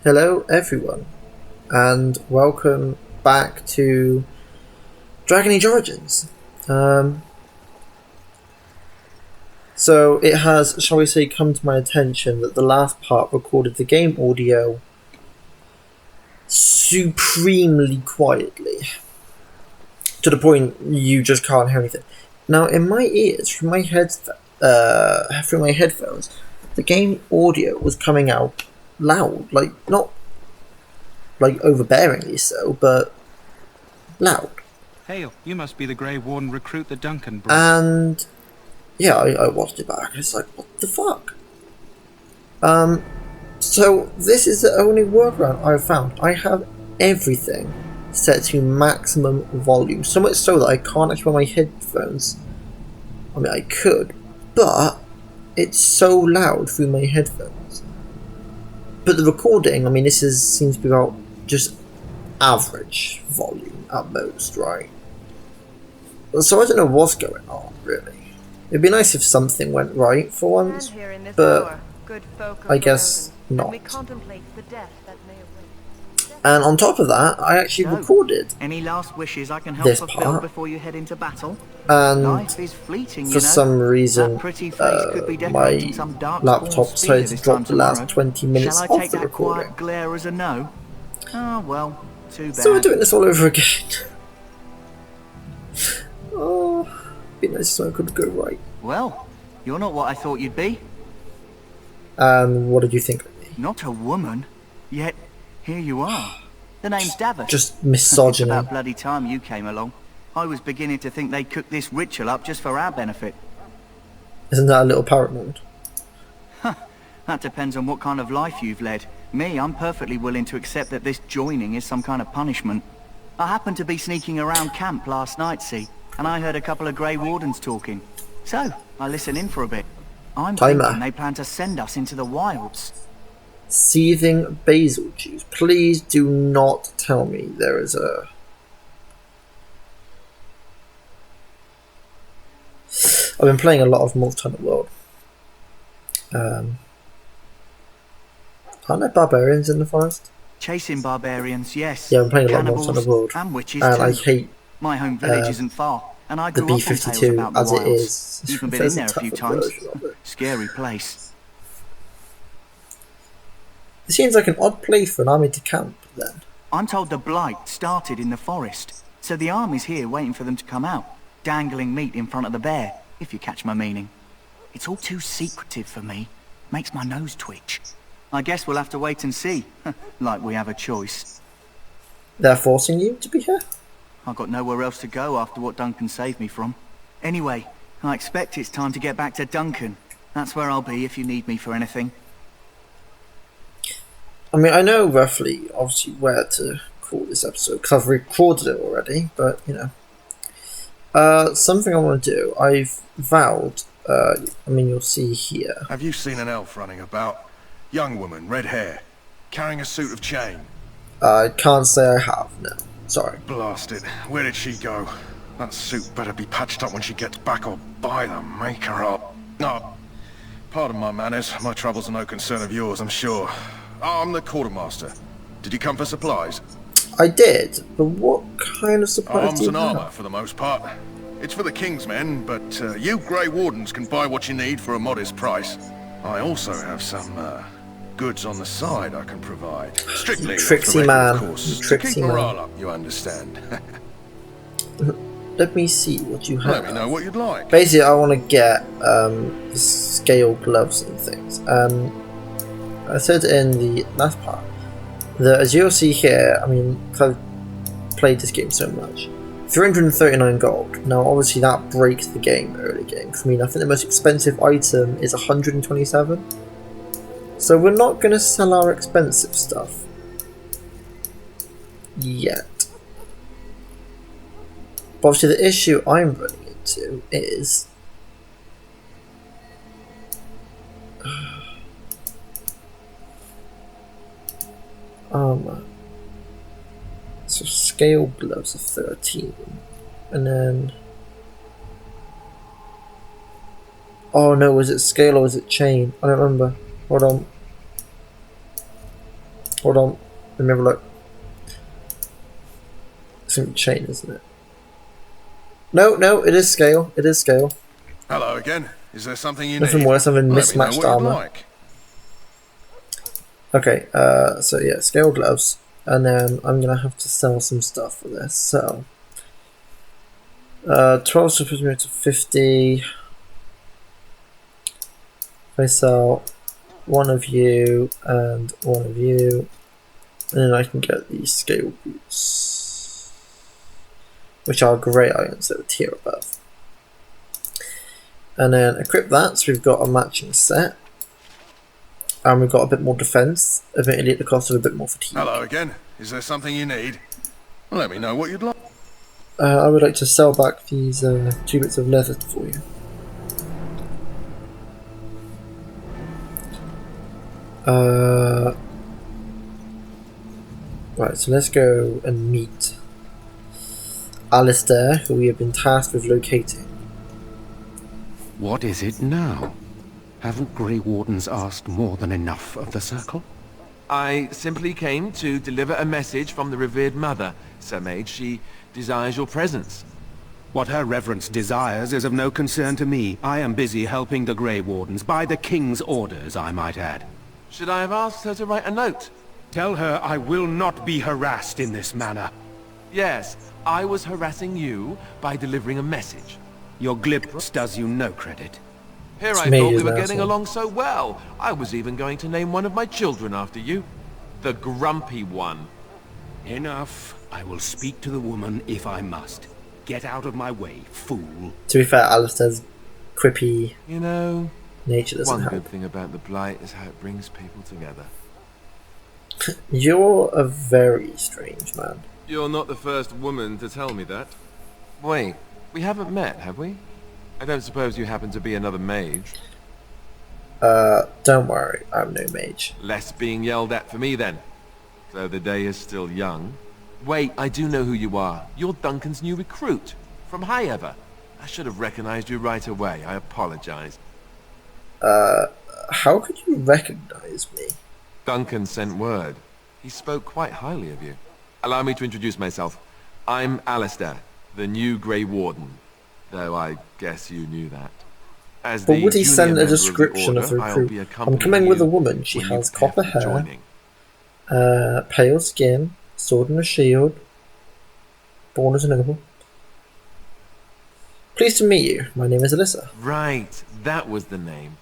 Hello everyone, and welcome back to Dragon Age Origins. So it has, shall we say, come to my attention that the last part recorded the game audio supremely quietly, to the point you just can't hear anything. Now in my ears, through my headphones, the game audio was coming out loud, like not like overbearingly so, but loud. Hail, you must be the Grey Warden recruit that Duncan brought. And yeah, I watched it back. It's like, what the fuck? So this is the only workaround I've found. I have everything set to maximum volume, so much so that I can't actually wear my headphones. I mean, I could, but it's so loud through my headphones. But the recording, I mean, seems to be about just average volume at most, right? So I don't know what's going on, really. It'd be nice if something went right for once, but I guess not. And on top of that, I actually recorded any last wishes I can help this fulfill part, before you head into battle? and Life is fleeting, for some reason, my laptop decided to drop the last 20 minutes Shall I off take the that recording. quiet glare as a no? Oh well, too bad. So we're doing this all over again. Oh, it'd be nice if something could go right. Well, you're not what I thought you'd be. And what did you think of me? Not a woman, yet here you are. The name's Davos. Just misogyny. It's about bloody time you came along. I was beginning to think they cooked this ritual up just for our benefit. Isn't that a little parrot mode? That depends on what kind of life you've led. Me, I'm perfectly willing to accept that this joining is some kind of punishment. I happened to be sneaking around camp last night, see, and I heard a couple of Grey Wardens talking. So, I listened in for a bit. I'm thinking they plan to send us into the wilds. Seething basil juice. Please do not tell me there is a... I've been playing a lot of Multi-Hunter World. Aren't there barbarians in the forest? Chasing barbarians, yes. Yeah, I'm playing a lot of Multi-Hunter World. And witches and too. I hate my home village isn't far, and I the grew up on tales B-52 about the as it wilds. is. Even been in there a few times. Scary place. It seems like an odd place for an army to camp, then. I'm told the Blight started in the forest, so the army's here waiting for them to come out, dangling meat in front of the bear, if you catch my meaning. It's all too secretive for me. Makes my nose twitch. I guess we'll have to wait and see, like we have a choice. They're forcing you to be here? I've got nowhere else to go after what Duncan saved me from. Anyway, I expect it's time to get back to Duncan. That's where I'll be if you need me for anything. I mean, I know roughly, obviously, where to call this episode, because I've recorded it already, but, you know. Something I want to do, I've vowed, I mean, you'll see here. Have you seen an elf running about? Young woman, red hair, carrying a suit of chain. I can't say I have, no. Sorry. Blast it. Where did she go? That suit better be patched up when she gets back or by the maker up. No. Pardon my manners. My troubles are no concern of yours, I'm sure. I'm the quartermaster. Did you come for supplies? I did, but what kind of supplies Arms do you and have? armour, for the most part. It's for the King's men, but you Grey Wardens can buy what you need for a modest price. I also have some, goods on the side I can provide. Strictly Tricksy off the record, man. of course. Tricksy to keep man. morale up, you understand. Let me see what you have. Let me know what you'd like. Basically, I want to get the scale gloves and things. I said in the last part that, as you'll see here, I mean, because I've played this game so much, 339 gold. Now, obviously, that breaks the game early game. I mean, I think the most expensive item is 127. So we're not going to sell our expensive stuff yet. But obviously the issue I'm running into is armor. So scale gloves are 13. And then... Oh no, was it scale or was it chain? I don't remember. Hold on. Hold on. Let me have a look. It's going to be chain, isn't it? No, it is scale. It is scale. Hello again. Is there something you Nothing need? worse than Let me know mismatched what you'd armor. like. Okay, so yeah, scale gloves. And then I'm going to have to sell some stuff for this. So, 12 supposed to 50. If I sell one of you and one of you, and then I can get these scale boots, which are grey irons at a tier above. And then equip that, so we've got a matching set. And we've got a bit more defense, admittedly at the cost of a bit more fatigue. Hello again. Is there something you need? Let me know what you'd like. I would like to sell back these 2 bits of leather for you. Right, so let's go and meet Alistair, who we have been tasked with locating. What is it now? Haven't Grey Wardens asked more than enough of the Circle? I simply came to deliver a message from the revered mother, Sir Mage. She desires your presence. What her reverence desires is of no concern to me. I am busy helping the Grey Wardens, by the King's orders, I might add. Should I have asked her to write a note? Tell her I will not be harassed in this manner. Yes, I was harassing you by delivering a message. Your glibness does you no credit. Here It's I me, thought we isn't were it, getting asshole? along so well. I was even going to name one of my children after you. The Grumpy One. Enough. I will speak to the woman if I must. Get out of my way, fool. To be fair, Alistair's quippy You know, nature doesn't one help. good thing about the Blight is how it brings people together. You're a very strange man. You're not the first woman to tell me that. Wait, we haven't met, have we? I don't suppose you happen to be another mage? Don't worry, I'm no mage. Less being yelled at for me then. Though the day is still young. Wait, I do know who you are. You're Duncan's new recruit. From Highever. I should have recognized you right away. I apologize. How could you recognize me? Duncan sent word. He spoke quite highly of you. Allow me to introduce myself. I'm Alistair, the new Grey Warden. Though I guess you knew that. As But the would he junior send a member description of the order, I'll be recruit? I'm accompanying coming with a you woman. She when you has prepare copper for hair, joining. pale skin, sword and a shield, born as a noble. Pleased to meet you. My name is Elissa. Right, that was the name.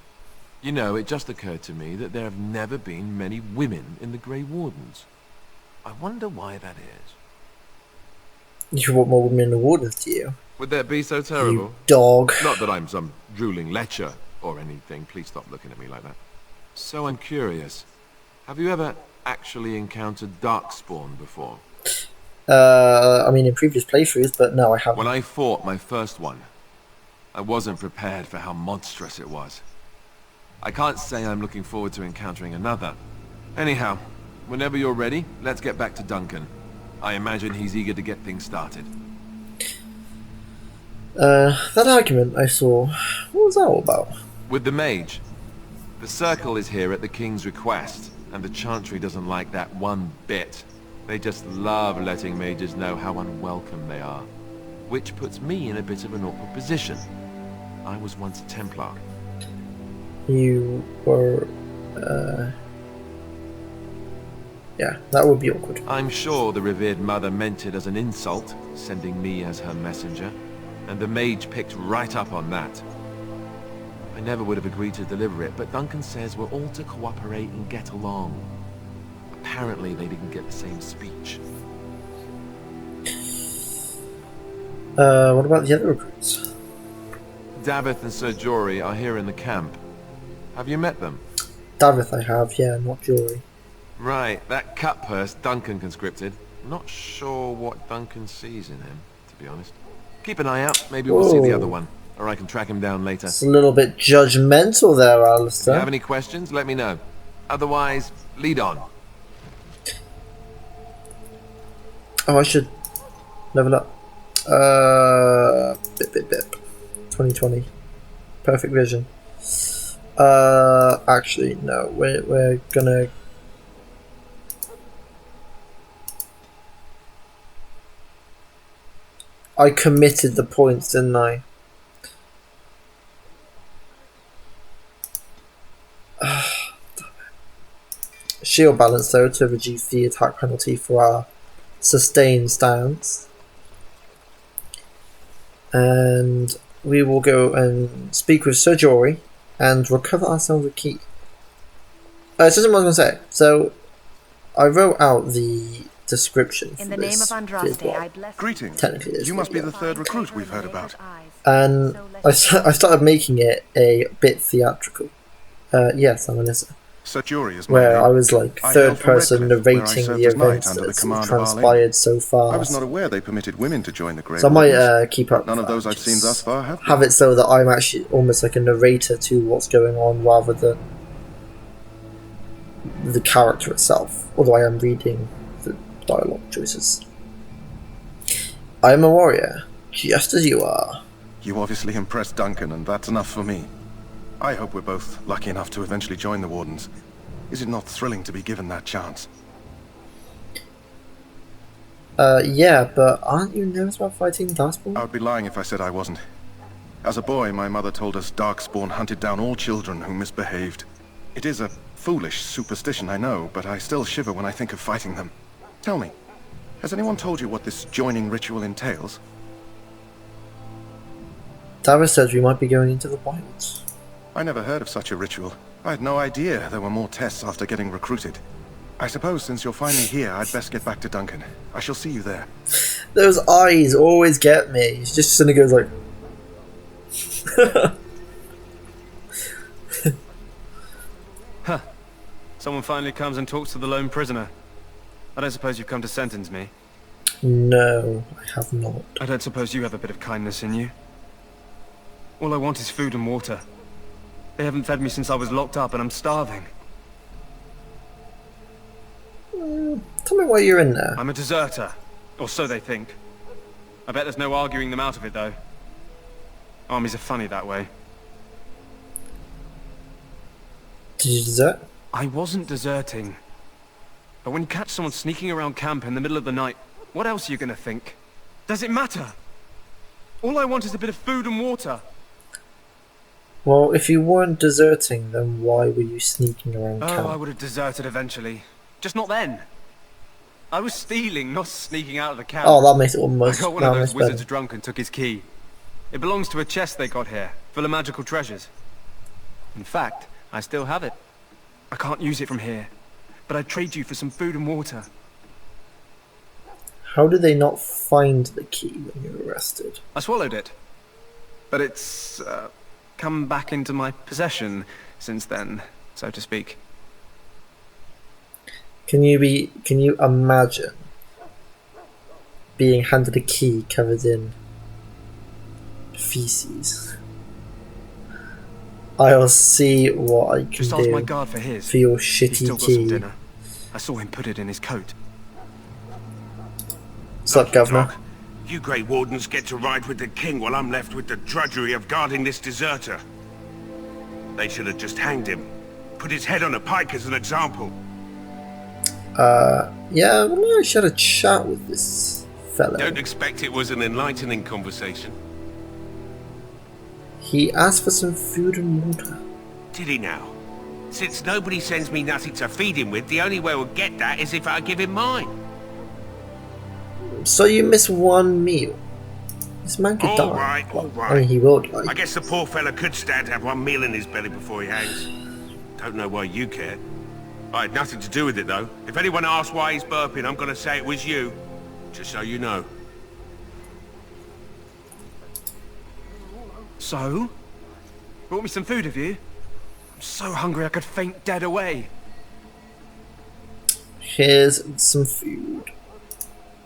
You know, it just occurred to me that there have never been many women in the Grey Wardens. I wonder why that is. You want more women in the wardens, do you? Would that be so terrible? You dog. Not that I'm some drooling lecher or anything. Please stop looking at me like that. So I'm curious. Have you ever actually encountered Darkspawn before? I mean, in previous playthroughs, but no, I haven't. When I fought my first one, I wasn't prepared for how monstrous it was. I can't say I'm looking forward to encountering another. Anyhow, whenever you're ready, let's get back to Duncan. I imagine he's eager to get things started. That argument I saw, what was that all about? With the mage. The Circle is here at the King's request, and the Chantry doesn't like that one bit. They just love letting mages know how unwelcome they are. Which puts me in a bit of an awkward position. I was once a Templar. You were, yeah, that would be awkward. I'm sure the revered mother meant it as an insult, sending me as her messenger, and the mage picked right up on that. I never would have agreed to deliver it, but Duncan says we're all to cooperate and get along. Apparently they didn't get the same speech. What about the other recruits? Davith and Sir Jory are here in the camp. Have you met them? Davith I have, yeah, not Jory. Right, that cutpurse Duncan conscripted. Not sure what Duncan sees in him, to be honest. Keep an eye out, maybe we'll see the Whoa. other one. Or I can track him down later. It's a little bit judgmental there, If you Alistair. have any questions, let me know. Otherwise, lead on. Oh, I should level up. Bip. 2020. Perfect vision. Actually, no. We're gonna I committed the points, didn't I? Shield balance though to reduce the attack penalty for our sustained stance. And we will go and speak with Sir Jory and recover ourselves a key. It's just what I was going to say. So, I wrote out the description In for the name this of Andraste, video. I bless Greetings. Technically, it is You must be video. the third recruit we've heard about. And I started making it a bit theatrical. Yes, I'm Elissa. Sir Jury is my Where name. I was like I hail third from person Redcliffe, where I narrating served the as knight events under the that command of transpired so I was fast. not aware they permitted women to join the Grey So I might Wardens. keep up. None with of those that, I've seen just thus far have have it so that I'm actually almost like a narrator to what's going on rather than the character itself, although I am reading the dialogue choices. I am a warrior, just as you are. You obviously impressed Duncan, and that's enough for me. I hope we're both lucky enough to eventually join the Wardens. Is it not thrilling to be given that chance? Yeah, but aren't you nervous about fighting Darkspawn? I would be lying if I said I wasn't. As a boy, my mother told us Darkspawn hunted down all children who misbehaved. It is a foolish superstition, I know, but I still shiver when I think of fighting them. Tell me, has anyone told you what this joining ritual entails? Dara says we might be going into the wilds. I never heard of such a ritual. I had no idea there were more tests after getting recruited. I suppose since you're finally here, I'd best get back to Duncan. I shall see you there. Those eyes always get me. He's just sitting there goes like... Huh. Someone finally comes and talks to the lone prisoner. I don't suppose you've come to sentence me. No, I have not. I don't suppose you have a bit of kindness in you. All I want is food and water. They haven't fed me since I was locked up and I'm starving. Tell me why you're in there. I'm a deserter. Or so they think. I bet there's no arguing them out of it, though. Armies are funny that way. Did you desert? I wasn't deserting. But when you catch someone sneaking around camp in the middle of the night, what else are you gonna think? Does it matter? All I want is a bit of food and water. Well, if you weren't deserting, then why were you sneaking around Oh, camp? I would have deserted eventually. Just not then. I was stealing, not sneaking out of the camp. Oh, that makes it almost... I got one of those better. wizards drunk and took his key. It belongs to a chest they got here, full of magical treasures. In fact, I still have it. I can't use it from here, but I'd trade you for some food and water. How did they not find the key when you were arrested? I swallowed it, but it's come back into my possession since then, so to speak. Can you imagine being handed a key covered in feces? I'll see what I can Just ask do my guard for his. for your He's shitty still got some key. dinner. I saw him put it in his coat. What's up, Governor? Doc, you Grey Wardens get to ride with the king while I'm left with the drudgery of guarding this deserter. They should have just hanged him. Put his head on a pike as an example. Yeah, well, I should have a chat with this fellow. Don't expect it was an enlightening conversation. He asked for some food and water. Did he now? Since nobody sends me nothing to feed him with, the only way we'll get that is if I give him mine. So you miss one meal. This man could die. All right. I mean, he will die. I guess the poor fella could stand to have one meal in his belly before he hangs. Don't know why you care. I had nothing to do with it, though. If anyone asks why he's burping, I'm gonna say it was you. Just so you know. So? Brought me some food, have you? I'm so hungry I could faint dead away. Here's some food.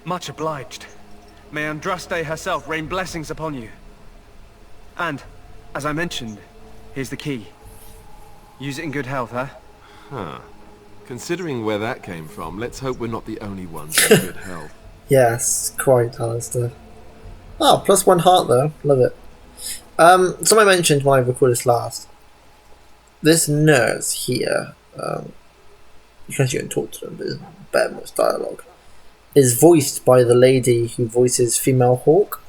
Much obliged. May Andraste herself rain blessings upon you. And, as I mentioned, here's the key. Use it in good health, huh? Huh. Considering where that came from, let's hope we're not the only ones in good health. Yes, quite, Alistair. Oh, +1 heart though. Love it. Someone mentioned when I recorded this last. This nurse here, you can talk to them, but there's bare much dialogue, is voiced by the lady who voices Female Hawk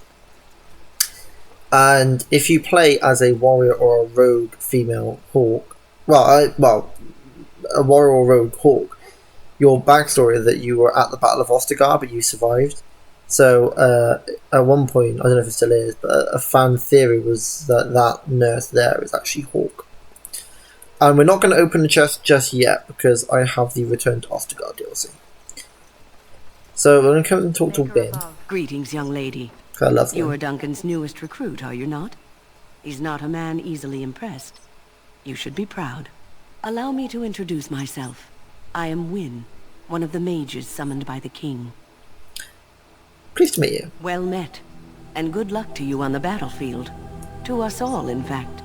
And if you play as a warrior or a rogue female hawk, a warrior or rogue hawk, your backstory is that you were at the Battle of Ostagar, but you survived. So at one point, I don't know if it still is, but a fan theory was that nurse there is actually Hawk. And we're not going to open the chest just yet because I have the Return to Ostagar DLC. So we're going to come and talk to Ben. Greetings, young lady. I love You him. are Duncan's newest recruit, are you not? He's not a man easily impressed. You should be proud. Allow me to introduce myself. I am Wynne, one of the mages summoned by the king. Pleased to meet you. Well met, and good luck to you on the battlefield. To us all, in fact.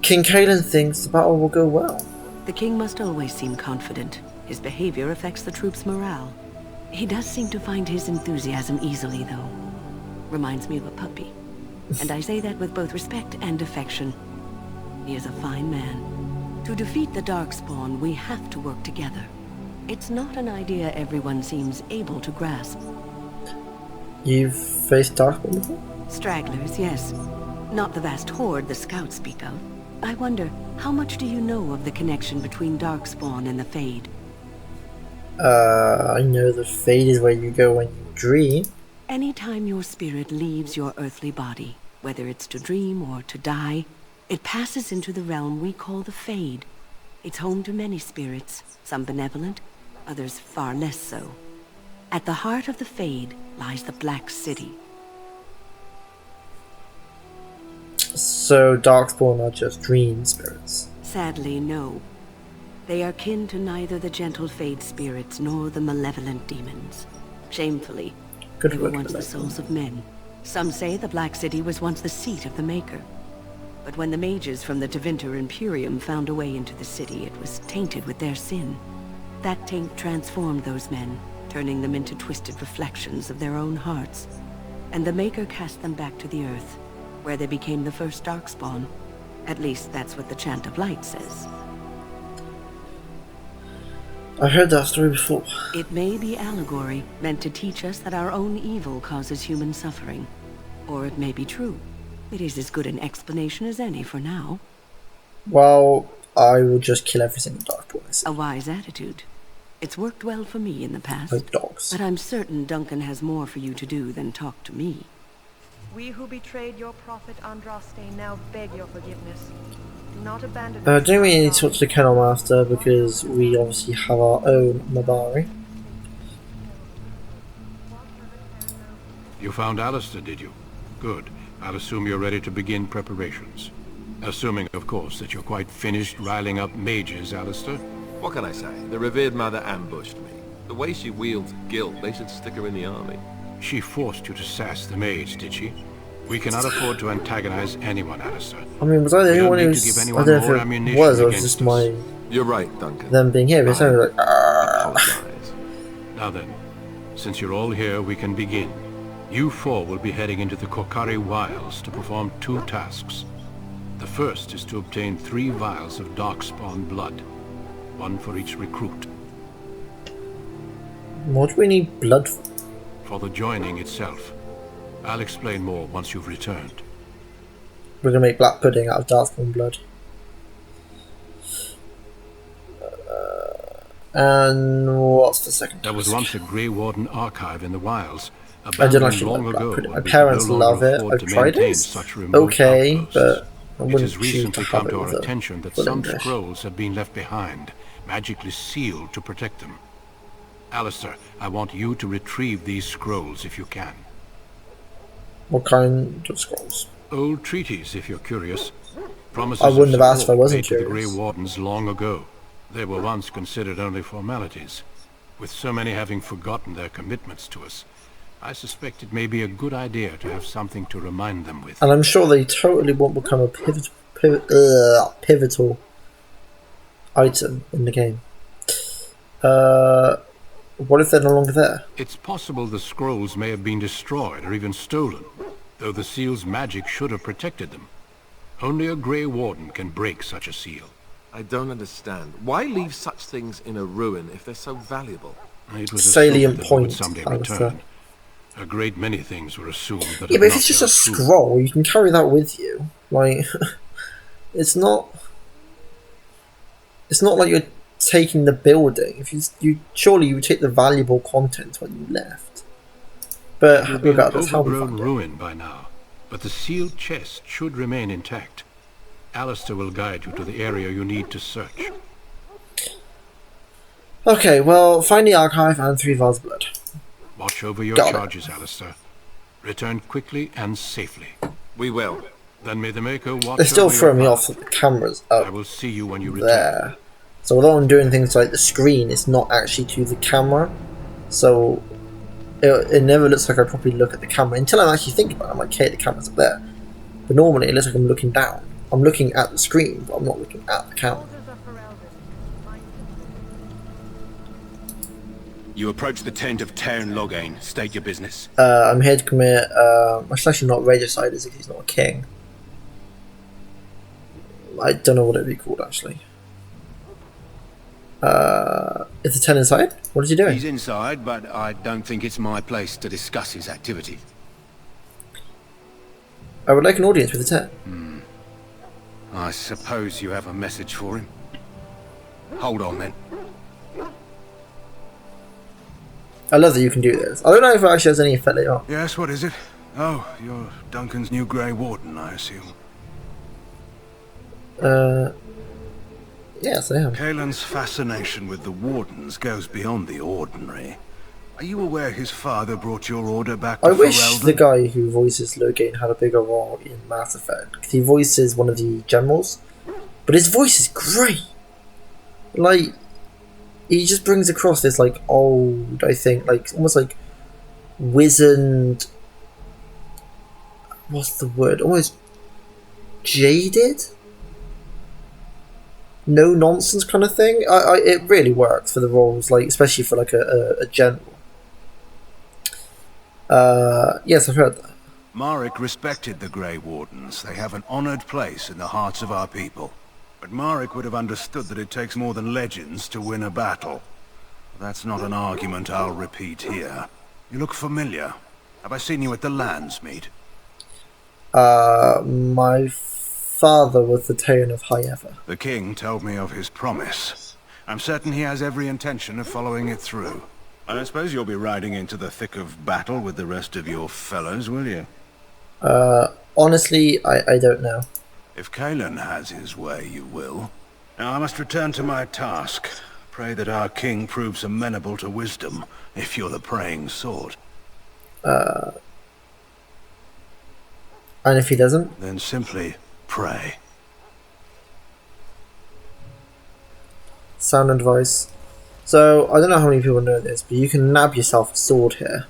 King Cousland thinks the battle will go well. The king must always seem confident. His behavior affects the troops' morale. He does seem to find his enthusiasm easily, though. Reminds me of a puppy. And I say that with both respect and affection. He is a fine man. To defeat the Darkspawn, we have to work together. It's not an idea everyone seems able to grasp. You've faced Darkspawn before? Stragglers, yes. Not the vast horde the scouts speak of. I wonder, how much do you know of the connection between Darkspawn and the Fade? I know the Fade is where you go when you dream. Anytime your spirit leaves your earthly body, whether it's to dream or to die, it passes into the realm we call the Fade. It's home to many spirits, some benevolent, others far less so. At the heart of the Fade lies the Black City. So Darkspawn are just dream spirits. Sadly, no. They are kin to neither the gentle Fade spirits nor the malevolent demons. Shamefully, Good they were work, once the Elissa. souls of men. Some say the Black City was once the seat of the Maker. But when the mages from the Tevinter Imperium found a way into the city, it was tainted with their sin. That taint transformed those men, turning them into twisted reflections of their own hearts. And the Maker cast them back to the earth, where they became the first Darkspawn. At least that's what the Chant of Light says. I heard that story before. It may be allegory, meant to teach us that our own evil causes human suffering. Or it may be true. It is as good an explanation as any for now. Well, I will just kill every single Darkspawn I see. A wise attitude. It's worked well for me in the past. Like dogs. But I'm certain Duncan has more for you to do than talk to me. We who betrayed your prophet Andraste now beg your forgiveness. Do not abandon I us. don't really need to talk to the Kennel Master because we obviously have our own Mabari. You found Alistair, did you? Good. I'll assume you're ready to begin preparations. Assuming, of course, that you're quite finished riling up mages, Alistair. What can I say? The revered mother ambushed me. The way she wields guilt, they should stick her in the army. She forced you to sass the mage, did she? We cannot afford to antagonize anyone, Alistair. I mean, was I the We only don't one need who to was... give I anyone don't know more if it ammunition was, or it was against just us. my... You're right, Duncan. them being here. It sounded like... Apologize. Now then, since you're all here, we can begin. You four will be heading into the Korcari wilds to perform 2 tasks. The first is to obtain 3 vials of Darkspawn blood. 1 for each recruit. What do we need blood for? For the joining itself. I'll explain more once you've returned. We're gonna make black pudding out of Darkspawn blood. And what's the second? There was once a Grey Warden archive in the wilds. I don't Abandoned actually long like black ago pudding. My when we could parents no longer love it. afford I've to tried maintain it. such remote Okay, outposts. but I It wouldn't has choose recently to come have it to our with a attention that full some English. scrolls have been left behind, magically sealed to protect them. Alistair, I want you to retrieve these scrolls if you can. What kind of scrolls? Old treaties, if you're curious. Promises I wouldn't of have asked if I support wasn't made to the curious. Grey Wardens long ago. They were once considered only formalities. With so many having forgotten their commitments to us, I suspect it may be a good idea to have something to remind them with. And I'm sure they totally won't become a pivotal item in the game. What if they're no longer there? It's possible the scrolls may have been destroyed or even stolen, though the seal's magic should have protected them. Only a Grey Warden can break such a seal. I don't understand. Why leave such things in a ruin if they're so valuable? It was a Salient thought that we would point, someday Alistair. return. A great many things were assumed that Yeah, have but if not it's just been a true. scroll, you can carry that with you. Like, it's not like you're taking the building. If you surely you would take the valuable content when you left. But It will be an regardless, how we overgrown find it. ruin by now, but the sealed chest should remain intact. Alistair will guide you to the area you need to search. Okay, well, find the archive and 3 vials of blood. Watch over your Got it. charges, Alistair. Return quickly and safely. We will. Then may the Maker watch They still over throw your me path. off that the camera's I up will see you when you return. there. So although I'm doing things like the screen, it's not actually to the camera. So it never looks like I properly look at the camera until I actually think about it. I'm like, okay, the camera's up there. But normally it looks like I'm looking down. I'm looking at the screen, but I'm not looking at the camera. You approach the tent of Teyrn Loghain. State your business. I'm here to commit, it's actually not regicide, is it? He's not a king. I don't know what it'd be called, actually. Is the 10 inside? What is he doing? He's inside, but I don't think it's my place to discuss his activity. I would like an audience with the 10. I suppose you have a message for him. Hold on, then. I love that you can do this. I don't know if it actually has any effect later on. Yes, what is it? Oh, you're Duncan's new Grey Warden, I assume. Yes, I am. Caelan's fascination with the Wardens goes beyond the ordinary. Are you aware his father brought your order back to I wish Ferelden? the guy who voices Loghain had a bigger role in Mass Effect, because he voices one of the generals, but his voice is great. Like, he just brings across this like old, I think, like almost like wizened. What's the word? Almost jaded. No nonsense kind of thing. It really works for the roles, like especially for like a general. Yes, I've heard that. Marek respected the Grey Wardens. They have an honored place in the hearts of our people. But Marek would have understood that it takes more than legends to win a battle. That's not an argument I'll repeat here. You look familiar. Have I seen you at the Landsmeet? My father was the Teyrn of Highever. The king told me of his promise. I'm certain he has every intention of following it through. I suppose you'll be riding into the thick of battle with the rest of your fellows, will you? Honestly, I don't know. If Caelan has his way, you will. Now I must return to my task. Pray that our king proves amenable to wisdom, if you're the praying sort. And if he doesn't? Then simply pray. Sound advice. So, I don't know how many people know this, but you can nab yourself a sword here.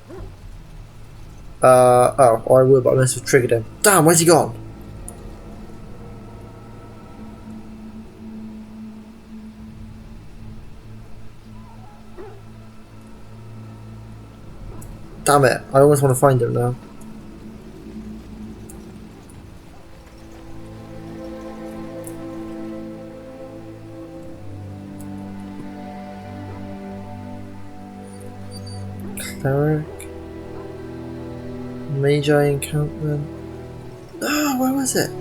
Oh, I would, but I must have triggered him. Damn, where's he gone? Damn it, I almost want to find him now. Cleric. Magi encampment. Oh, where was it?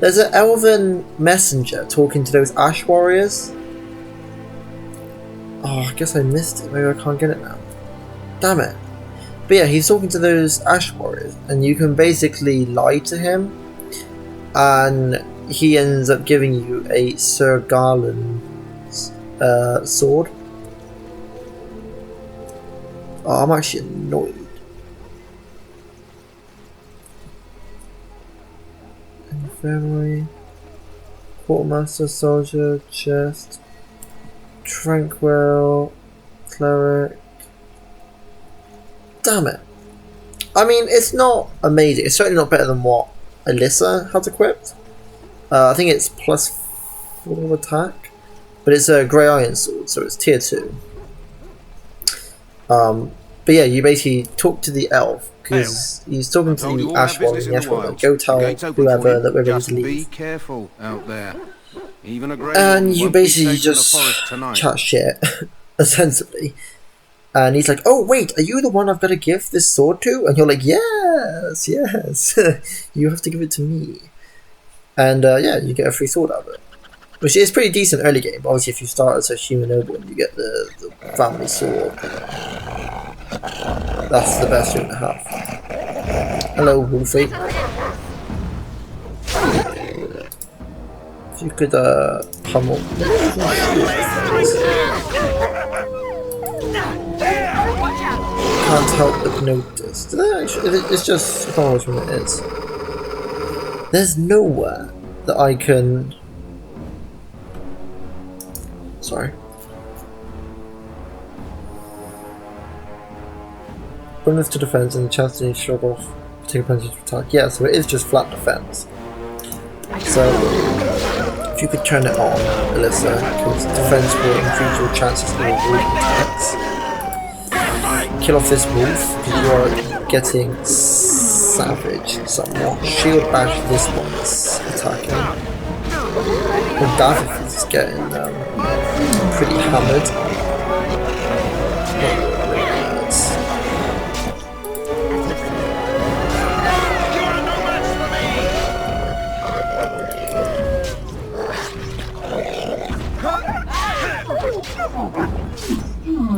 There's an elven messenger talking to those ash warriors. Oh, I guess I missed it. Maybe I can't get it now. Damn it. But yeah, he's talking to those ash warriors, and you can basically lie to him, and he ends up giving you a Sir Garland's sword. Oh, I'm actually annoyed. Infirmary, Quartermaster, Soldier, Chest, Tranquil, Cleric. Damn it. I mean, it's not amazing. It's certainly not better than what Elissa has equipped. I think it's +4 attack, but it's a Grey Iron Sword, so it's tier 2. But yeah, you basically talk to the elf, because he's talking to the Ash Warrior, and the Ash Warrior, go tell whoever that we're ready to leave. Be careful out there. Even a Grey And Warden you won't be basically safe in the just forest tonight. chat shit, essentially. And he's like, "Oh wait, are you the one I've got to give this sword to?" And you're like, "Yes, yes, you have to give it to me." And yeah, you get a free sword out of it, which is pretty decent early game. But obviously, if you start as a human noble and you get the family sword, that's the best you're gonna have. Hello, Wolfie. If you could pummel. Can't help but notice. Did I actually, it's just I can't remember what it is. There's nowhere that I can. Sorry. Bonus to defense and the chance to shrug off, take a penalty to attack. Yeah, so it is just flat defense. So if you could turn it on, Elissa, because defense will increase your chances to avoid attacks. Kill off this wolf because you are getting savage somewhat. Shield bash this one's attacking. Well, David is getting pretty hammered.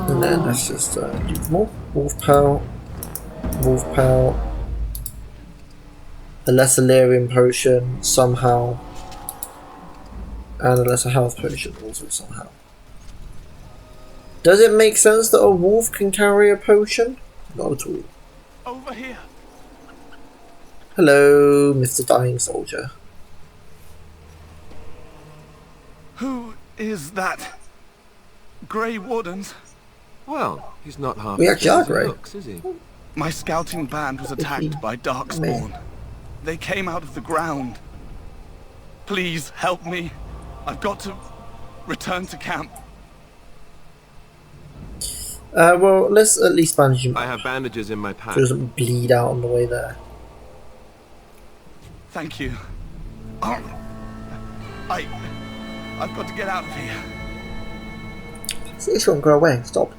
And then let's just do more. Wolf Pow, a lesser Lyrium potion somehow, and a lesser health potion also somehow. Does it make sense that a wolf can carry a potion? Not at all. Over here. Hello, Mr. Dying Soldier. Who is that? Grey Wardens? Well, he's not half We as actually good are as he grey. looks, is he? My scouting band was attacked by Darkspawn. They came out of the ground. Please help me. I've got to return to camp. Well, let's at least bandage him I up have bandages in my pack. so he doesn't bleed out on the way there. Thank you. I've got to get out of here. This won't go away. Stop.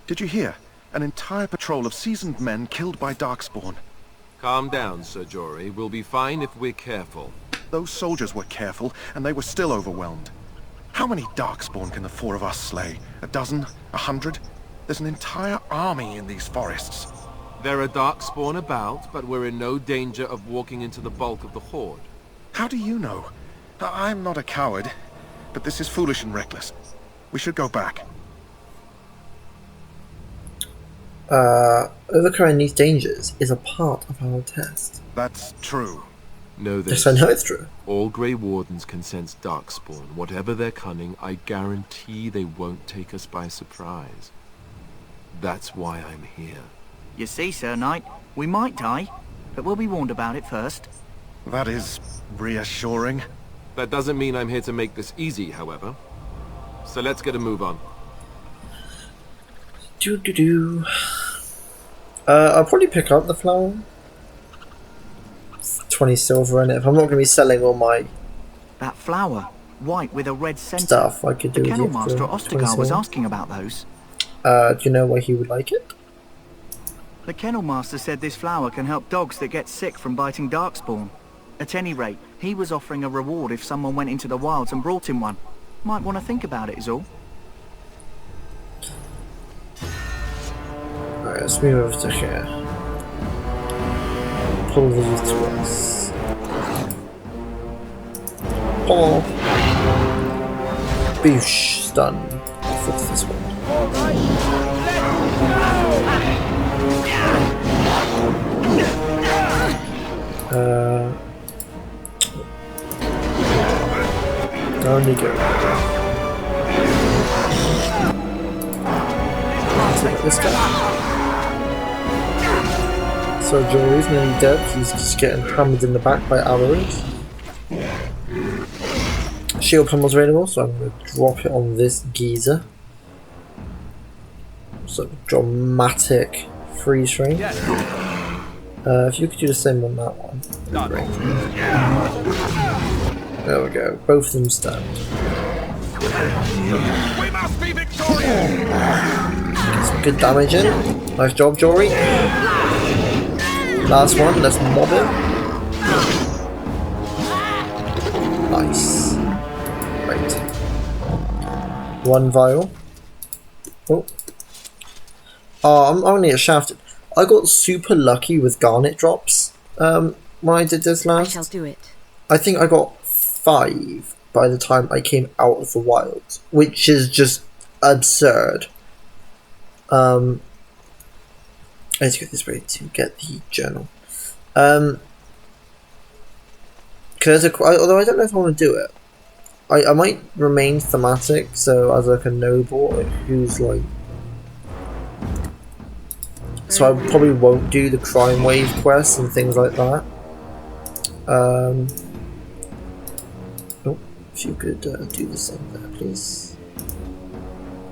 Did you hear? An entire patrol of seasoned men killed by Darkspawn. Calm down, Sir Jory. We'll be fine if we're careful. Those soldiers were careful, and they were still overwhelmed. How many Darkspawn can the four of us slay? A dozen? 100? There's an entire army in these forests. There are Darkspawn about, but we're in no danger of walking into the bulk of the Horde. How do you know? I'm not a coward, but this is foolish and reckless. We should go back. Overcoming these dangers is a part of our test. That's true. Know this. Yes, I know it's true. All Grey Wardens can sense Darkspawn. Whatever their cunning, I guarantee they won't take us by surprise. That's why I'm here. You see, Sir Knight, we might die, but we'll be warned about it first. That is reassuring. That doesn't mean I'm here to make this easy, however. So let's get a move on. I'll probably pick up the flower. 20 silver in it. If I'm not going to be selling all my That flower, white with a red centre. stuff, I could do The with kennel the master at extra 20 Ostagar was silver. asking about those. Do you know why he would like it? The kennel master said this flower can help dogs that get sick from biting Darkspawn. At any rate, he was offering a reward if someone went into the wilds and brought him one. Might want to think about it is all. Alright, let's move over to here. Pull these to us. Pull. Boosh. Stun. What's this one? Down you go. This guy. So Jory's nearly dead. He's just getting hammered in the back by arrows. Shield pummel's available, so I'm going to drop it on this geezer. So dramatic freeze frame. If you could do the same on that one. Great. There we go. Both of them stand. We must be victorious! Get some good damage in. Nice job, Jory. Last one, let's mob him. Nice. Right. 1 vial. Oh. Oh, I'm only get shafted. I got super lucky with garnet drops when I did this last. I shall do it. I think I got 5 by the time I came out of the wild, which is just absurd. I need to go this way to get the journal. Although I don't know if I want to do it. I might remain thematic, so as like a noble who's like... So I probably won't do the crime wave quests and things like that. Oh, if you could do the same there, please.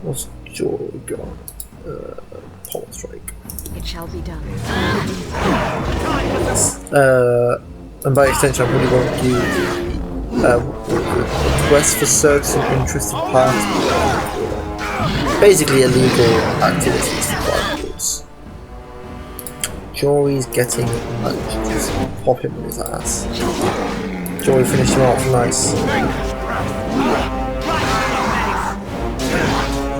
What's Joy got? Pommel strike. It shall be done. And by extension, I probably won't do quest for certain interested parties. Basically, illegal activities for criminals. Jory's getting munched. Just pop him in his ass. Jory finished him off. Nice.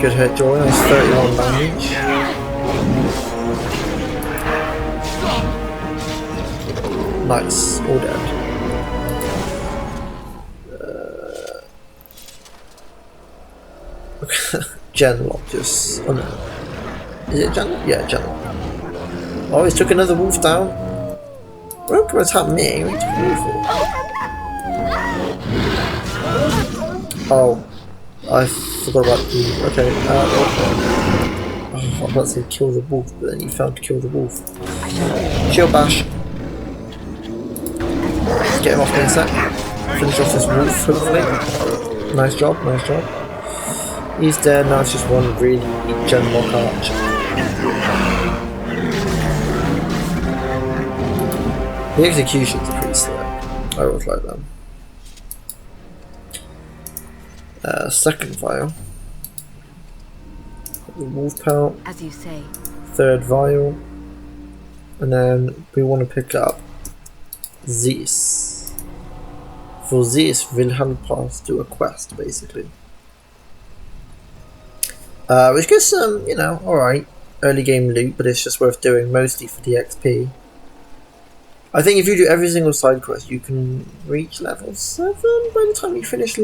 Good hit, Jory. Nice 31 damage. Nice. All dead. Genlock just... Oh no. Is it Genlock? Yeah, Genlock. Oh, he took another wolf down. Don't come attack me. What are you talking for? Oh. I forgot about the... Okay. I was about to say kill the wolf, but then you found to kill the wolf. Shield bash. Get him off in a sec. Finish off this wolf, hopefully. Nice job, nice job. He's dead, now it's just one really Genlock arch. The executions are pretty slow. I always like them. Second vial. The wolf pelt. As you say. Third vial. And then we want to pick up this. For this will help us do a quest, basically. Which gets some, you know, alright, early game loot, but it's just worth doing, mostly for the XP. I think if you do every single side quest, you can reach level 7 by the time you finish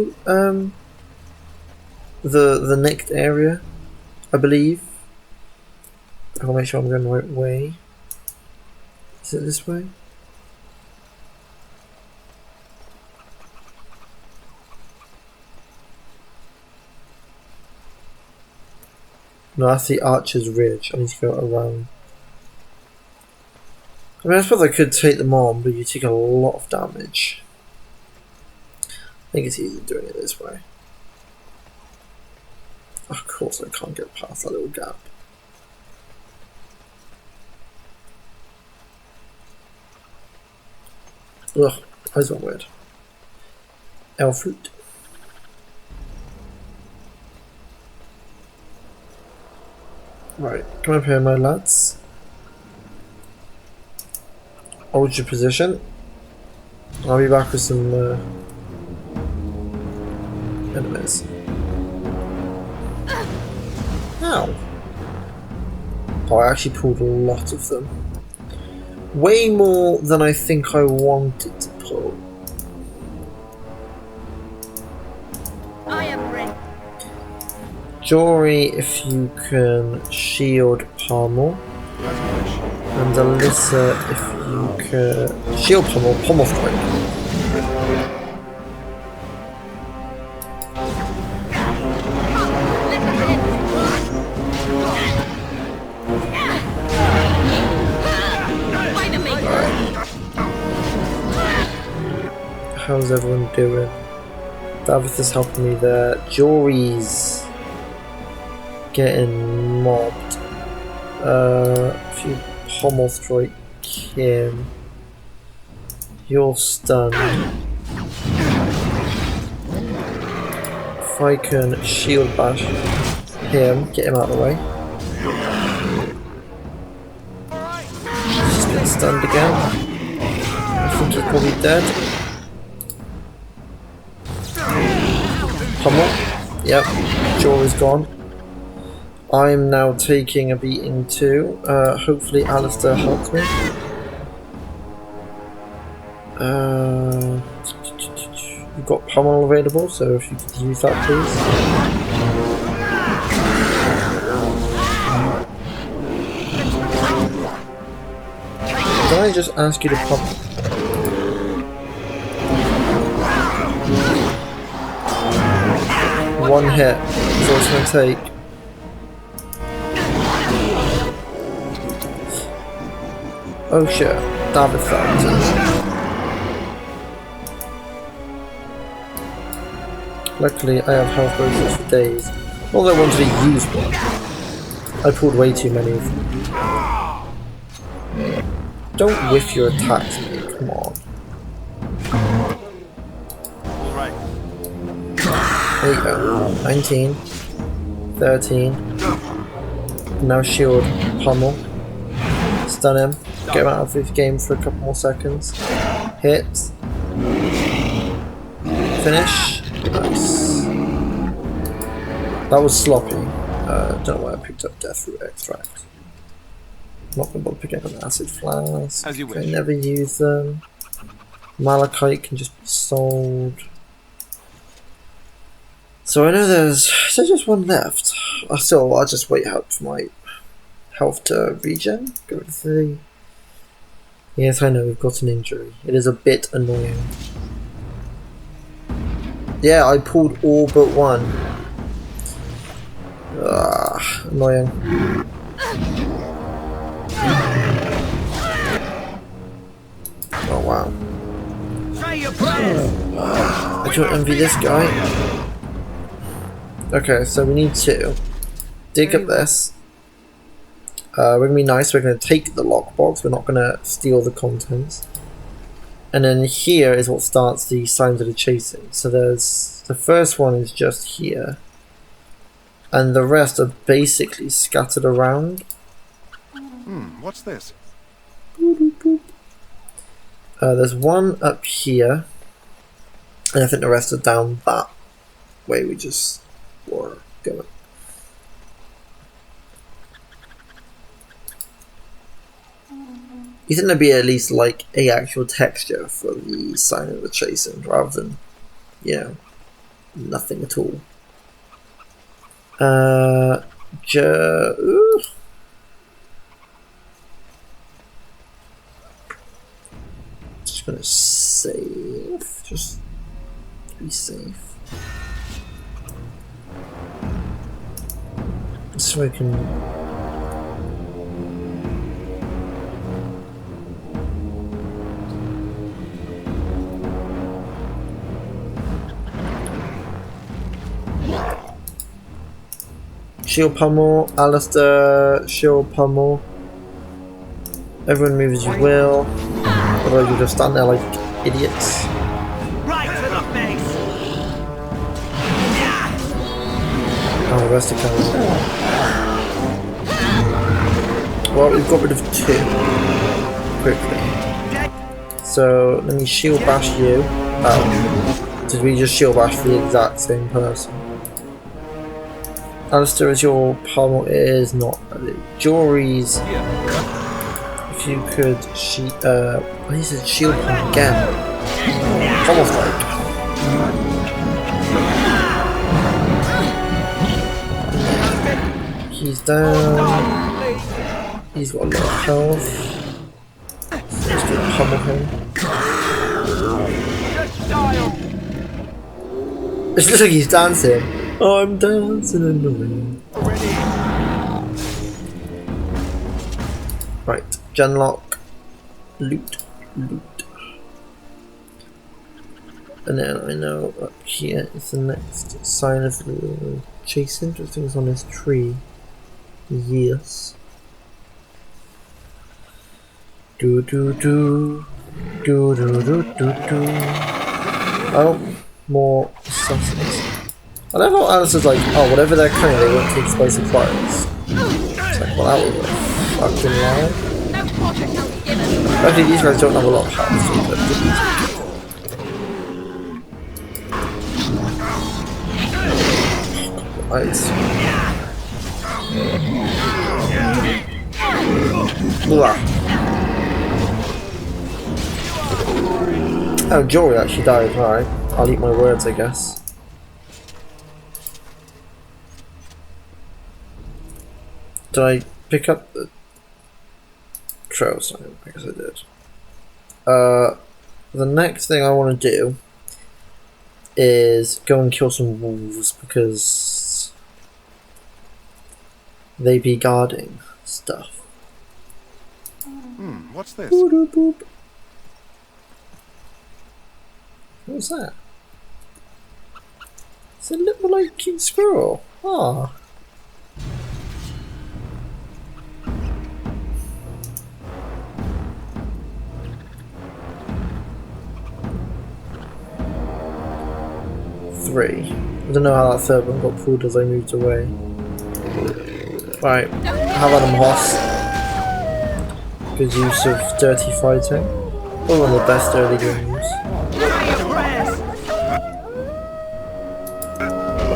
the next area, I believe. I'll make sure I'm going the right way. Is it this way? No, that's the Archer's Ridge. I need to go around. I mean, I suppose I could take them on, but you take a lot of damage. I think it's easier doing it this way. Of course I can't get past that little gap. Ugh, eyes went weird. Elf fruit. Right, come up here, my lads. Hold your position. I'll be back with some enemies. Ow! Oh, I actually pulled a lot of them. Way more than I think I wanted to pull. I am ready. Jory, if you can shield Pommel. And Elissa, if you can shield Pommel strike. How's everyone doing? Davith is helping me there. Jory's getting mobbed. If you pommel strike him, you're stunned. if I can shield bash him, get him out of the way. He's been stunned again. I think he's probably dead. Pummel. Yep, jaw is gone. I'm now taking a beating too. Hopefully Alistair helps me. You've got pummel available, so if you could use that, please. Can I just ask you to pummel? One hit is all it's going to take. Oh shit, David found. Luckily, I have health potions for days. Not that I wanted to use one. I pulled way too many of them. Don't whiff your attacks, mate. Come on. There you go. 19. 13. Now shield. Pummel. Stun him. Get him out of this game for a couple more seconds. Hit. Finish. Nice. That was sloppy. Don't know why I picked up Death Root Extract. Not going to bother picking up an Acid Flask. As you wish. I never use them. Malachite can just be sold. So I know there's just one left. I'll just wait out for my health to regen. Go to 3. Yes, I know we've got an injury. It is a bit annoying. Yeah, I pulled all but one. Annoying. Oh wow. I don't envy this guy. Okay, so we need to dig up this. We're gonna be nice, we're gonna take the lockbox, we're not gonna steal the contents. And then here is what starts the signs of the chasing. So there's the first one is just here. And the rest are basically scattered around. What's this? There's one up here. And I think the rest are down that way we just were going. You think there'd be at least like a actual texture for the sign of the chasing rather than, you know, nothing at all. Just gonna save, just to be safe. So I can. Shield pummel, Alistair, shield pummel. Everyone move as you will. Otherwise you'll just stand there like idiots. Right to the face. Oh, the rest are coming. Well, we've got rid of 2. Quickly. So, let me shield bash you. Oh. Did we just shield bash the exact same person? Alistair, is your pummel? It is not. Jory's. If you could, I need to shield him again. Almost like. He's down. He's got a lot of health. Let's just pummel him. It looks like he's dancing. I'm dancing in the rain. Right, genlock, loot. And then I know up here is the next sign of the chasing. Just things on this tree. Yes. Do. Oh, more assassins. I love how Alice is like, oh, whatever they're cunning, they won't take space of clothes. It's like, well, that was a fucking lie. Actually, these guys don't have a lot of health, so nice. Oh, Jory actually died. Alright, I'll eat my words, I guess. Did I pick up the trails? I guess I did. The next thing I want to do is go and kill some wolves because they be guarding stuff. What's this? Boop, boop. What's that? It's a little like cute squirrel. Ah. Three. I don't know how that third one got pulled as I moved away. Right, how about them Hoss? Good use of dirty fighting. Probably one of the best early games.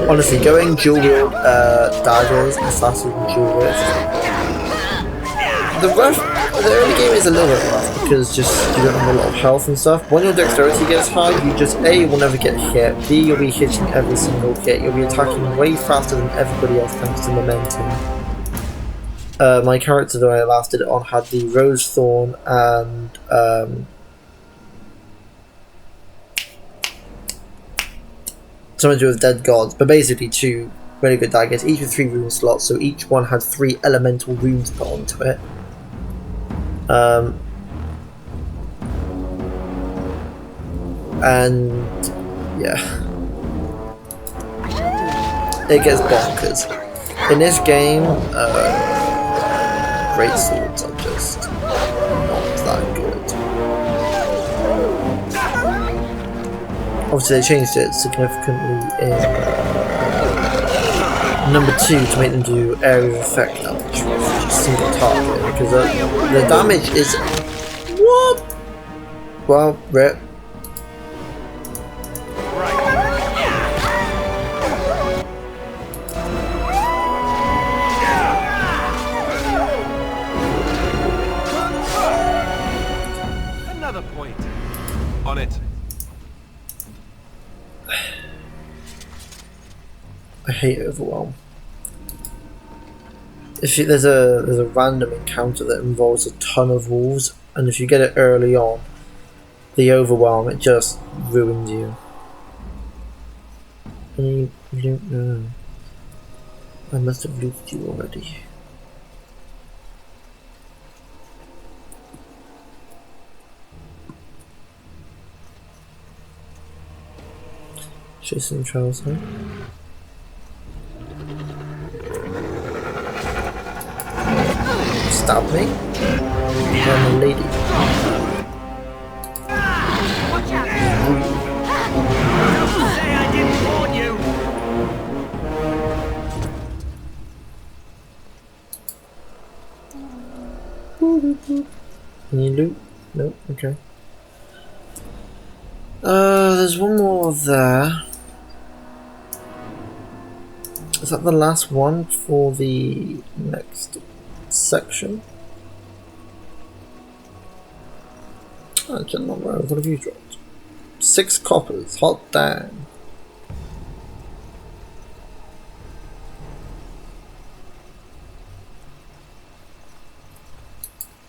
Honestly, going dual wield daggers and assassins and dual wield. The early game is a little bit rough because just you don't have a lot of health and stuff. When your dexterity gets high, you just A, will never get hit, B, you'll be hitting every single hit, you'll be attacking way faster than everybody else thanks to momentum. My character that I last did it on had the Rose Thorn and something to do with Dead Gods, but basically two really good daggers, each with 3 rune slots, so each one had 3 elemental runes put onto it. And yeah, it gets bonkers. In this game, great swords are just not that good. Obviously they changed it significantly in number 2 to make them do area of effect damage, which is just single target, because the damage is... What? Well, rip. Another point. On it. I hate Overwhelm. There's a random encounter that involves a ton of wolves, and if you get it early on, the Overwhelm, it just ruins you. And you don't know. I must have looted you already. Chasing trails, huh? Stab me? I'm a lady. Watch out! Say I didn't warn you! Any loot? Nope, okay. There's one more there. Is that the last one for the next section? Oh, General Road, what have you dropped? 6 coppers, hot damn.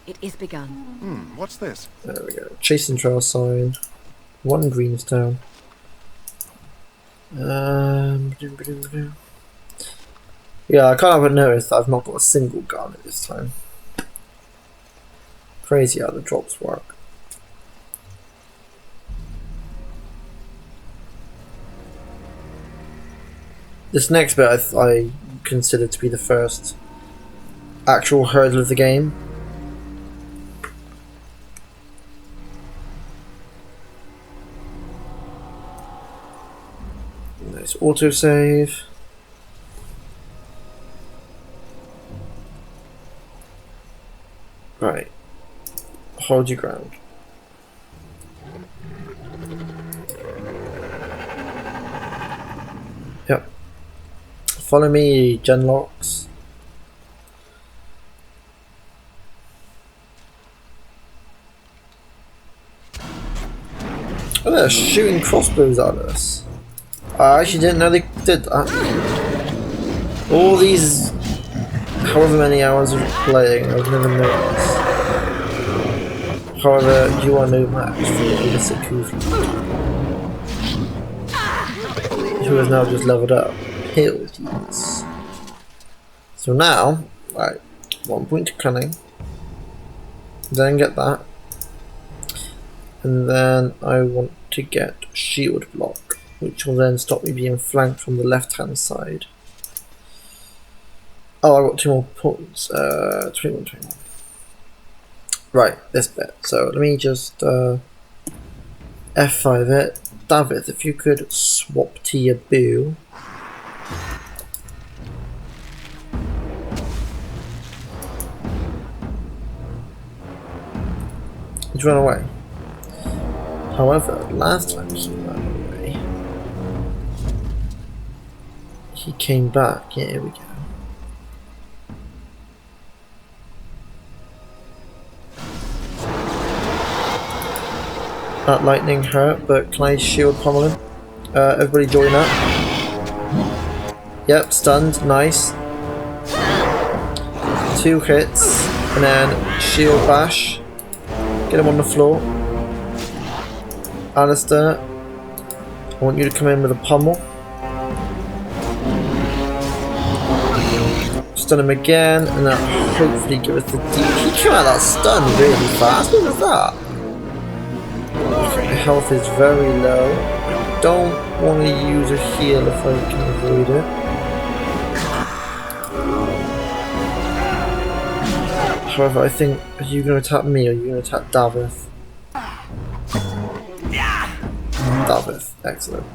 It is begun. What's this? There we go. Chasing trail sign. 1 greenstone. Yeah, I can't help but notice that I've not got a single garnet this time. Crazy how the drops work. This next bit I consider to be the first actual hurdle of the game. Nice autosave. Right. Hold your ground. Yep. Follow me, Genlocks. Oh, they're shooting crossbows at us. I actually didn't know they did that. All these, however many hours of playing, I've never noticed. However, you are no match for Elissa Cousland, who has now just leveled up. Hill units. So now, right, 1 point to cunning. Then get that. And then I want to get shield block, which will then stop me being flanked from the left hand side. Oh, I got 2 more points. 21, 21. Right, this bit. So let me just F5 it. David, if you could swap to your boo. He's run away. However, last time he ran away, he came back. Yeah, here we go. That lightning hurt, but can I shield pummel him? Everybody join up. Yep, stunned, nice. 2 hits, and then shield bash. Get him on the floor. Alistair, I want you to come in with a pummel. Stun him again, and that hopefully give us the deep. He came out of that stun really fast. What was that? The health is very low. I don't want to use a heal if I can avoid it. However, I think, are you going to attack me or are you going to attack Davith? Davith, excellent.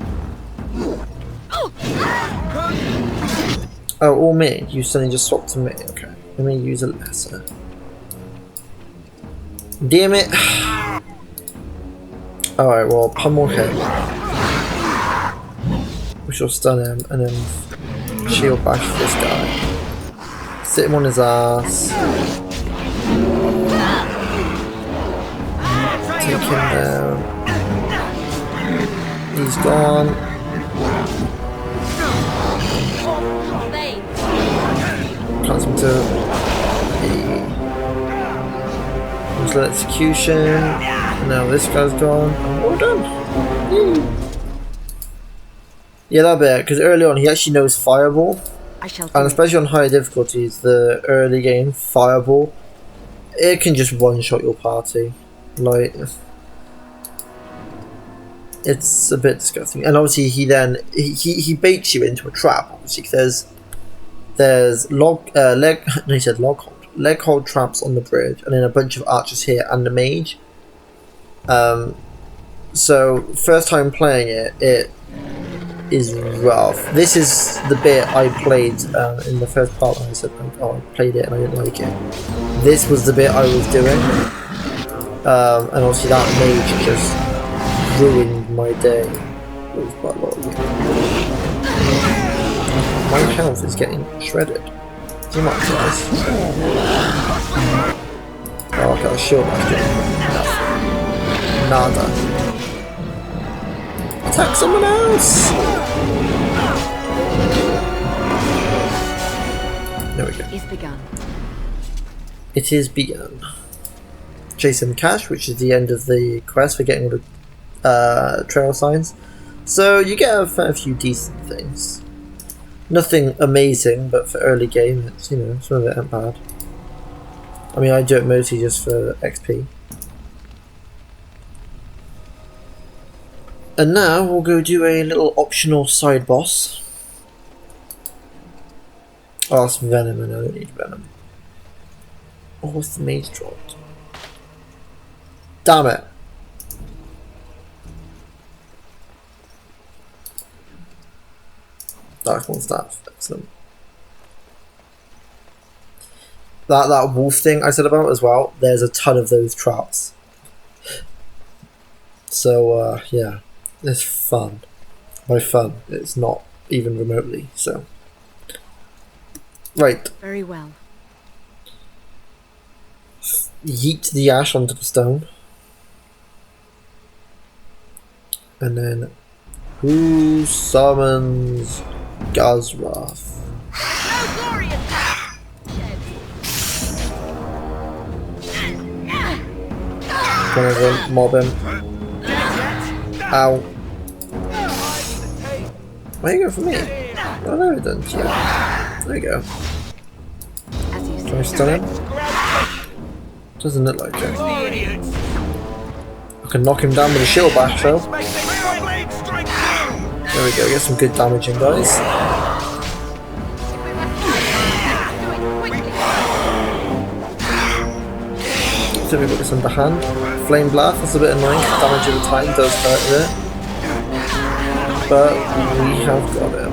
Oh, or me? You suddenly just swapped to me, okay. Let me use Elissa. Damn it! Alright, well, pummel him. We shall stun him and then shield bash this guy. Sit him on his ass. Take him down. He's gone. Comes him to the execution. Now this guy's gone. Well done. Yeah, that bit, because early on he actually knows Fireball. And especially on higher difficulties, the early game, Fireball, it can just one-shot your party. Like, it's a bit disgusting. And obviously he then, he baits you into a trap, obviously. There's leg hold traps on the bridge, and then a bunch of archers here, and the mage. So, first time playing it, it is rough. This is the bit I played in the first part when I said, oh, I played it and I didn't like it. This was the bit I was doing. And obviously that mage just ruined my day. It was quite a lot of it. My health is getting shredded. Too much, guys. Oh, okay, shield bash doing nada. Attack someone else! There we go. It's begun. It is begun. Chase some cash, which is the end of the quest for getting all the trail signs. So you get a fair few decent things. Nothing amazing, but for early game, it's, you know, some of it ain't bad. I mean, I do it mostly just for XP. And now we'll go do a little optional side boss. Oh, that's venom, and I don't need venom. Oh, what's the mage dropped? Damn it! Darkmoon staff. Excellent. That wolf thing I said about as well, there's a ton of those traps. So, yeah. It's fun. By fun, it's not even remotely, so. Right. Very well. Yeet the ash onto the stone. And then, who summons Gazrath? Gonna mob him. Ow. Where are you going for me? Oh no, it doesn't. Yeah. There you go. Can I stun him? Doesn't look like it. I can knock him down with a shield bash though. There we go, get some good damage in, guys. So we've got this underhand. Flame Blast, that's a bit annoying, damage over time does hurt it. But we have got it.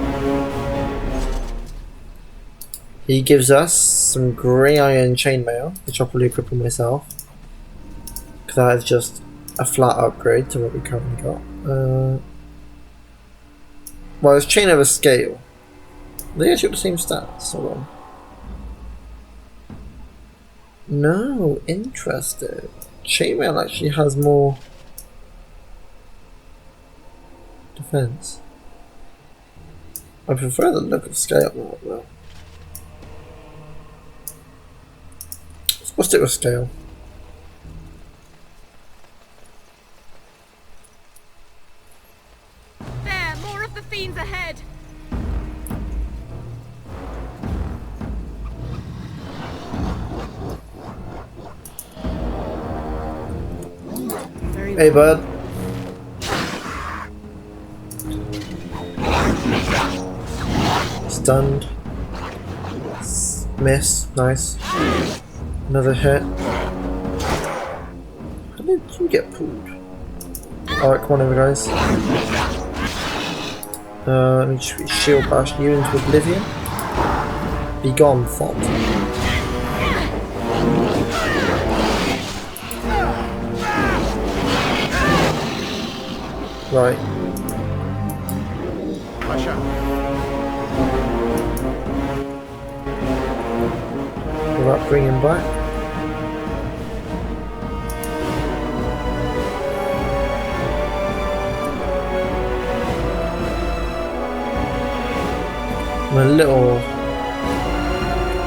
He gives us some Grey Iron Chainmail, which I'll probably equip on myself. Because that is just a flat upgrade to what we currently got. Well, it's Chain Over Scale. They actually got the same stats. Hold on. No, interesting. Chainmail actually has more defense. I prefer the look of Scale more, though. Let's stick with Scale. There, more of the fiends ahead. Hey, bud. Stunned. Miss. Nice. Another hit. How did you get pulled? Alright, come on over, guys. Let me just shield bash you into oblivion. Be gone, thought. Right. Will that bring him back? I'm a little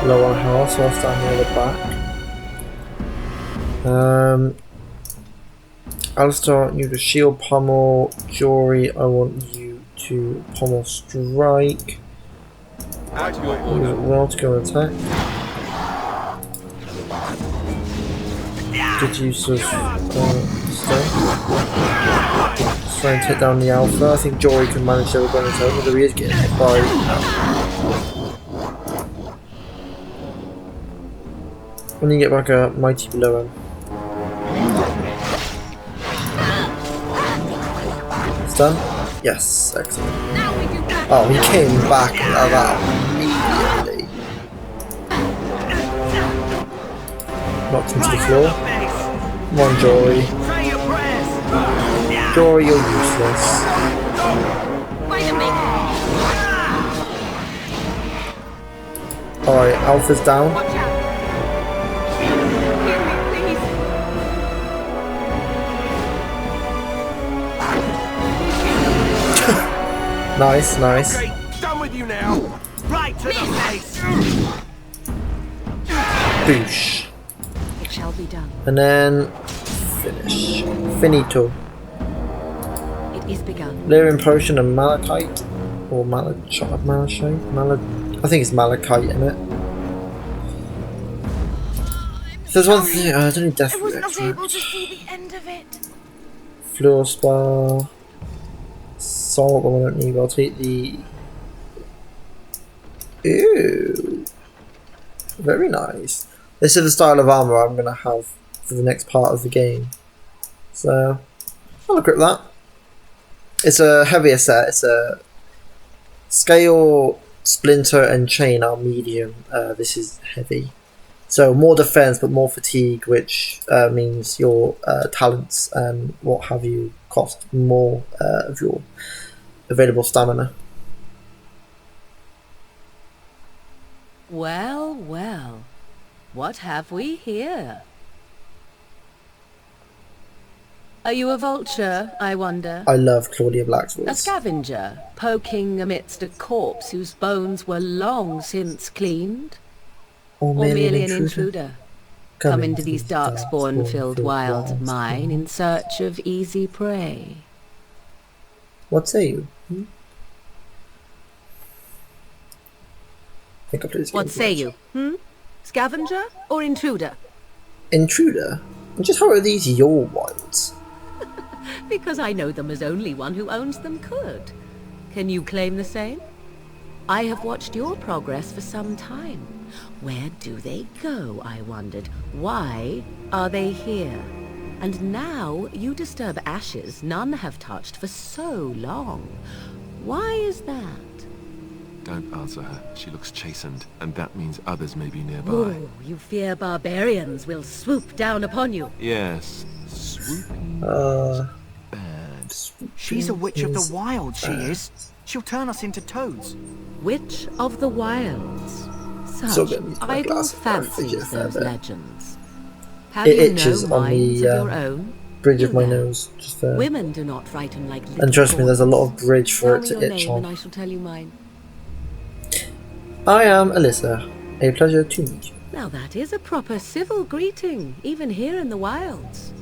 low on health, so I'll stand near the back. Alistair, you to shield pummel. Jory, I want you to pummel strike. Well to go attack. Good use of stone. Let's try and take down the alpha. I think Jory can manage to overrun his own, although he is getting hit by. When you get back a mighty below him. Done? Yes, excellent. Oh, he came back at that immediately. Knocked him to the floor. Come on, Jory. Jory, you're useless. Alright, Alpha's down. Nice, nice. Okay, done with you now. Right to the face. Boosh. It shall be done. And then finish. Finito. It is begun. Lyrium Potion and Malachite. Or Malachite? I think it's Malachite in it. If there's one thing I don't need death. I was not able to see the end of it. Fluor Spar. Salt, I don't need. I'll take the. Ew. Very nice. This is the style of armor I'm going to have for the next part of the game. So, I'll equip that. It's a heavier set. It's Scale, splinter, and chain are medium. This is heavy. So more defense, but more fatigue, which means your talents and what have you cost more of your available stamina. Well, well. What have we here? Are you a vulture, I wonder? I love Claudia Black's voice. A scavenger, poking amidst a corpse whose bones were long since cleaned? Or merely an intruder? Come into these darkspawn-filled wilds of mine in search of easy prey. What say you? What say you? Scavenger or intruder? Intruder? Just how are these your wilds? Because I know them as only one who owns them could. Can you claim the same? I have watched your progress for some time. Where do they go, I wondered? Why are they here? And now you disturb ashes none have touched for so long. Why is that? Don't answer her. She looks chastened, and that means others may be nearby. Oh, you fear barbarians will swoop down upon you. Yes. Swooping. Bad. She's a witch of the wilds, she is. She'll turn us into toads. Witch of the wilds. Such idle fancies, those legends. Have it you itches no on minds the of your own? bridge of my nose. Just Women do not frighten like little and trust me, there's a lot of boys. bridge for it Tell to me your itch name on. and I shall tell you mine. I am Elissa. A pleasure to meet you. Now that is a proper civil greeting, even here in the wilds.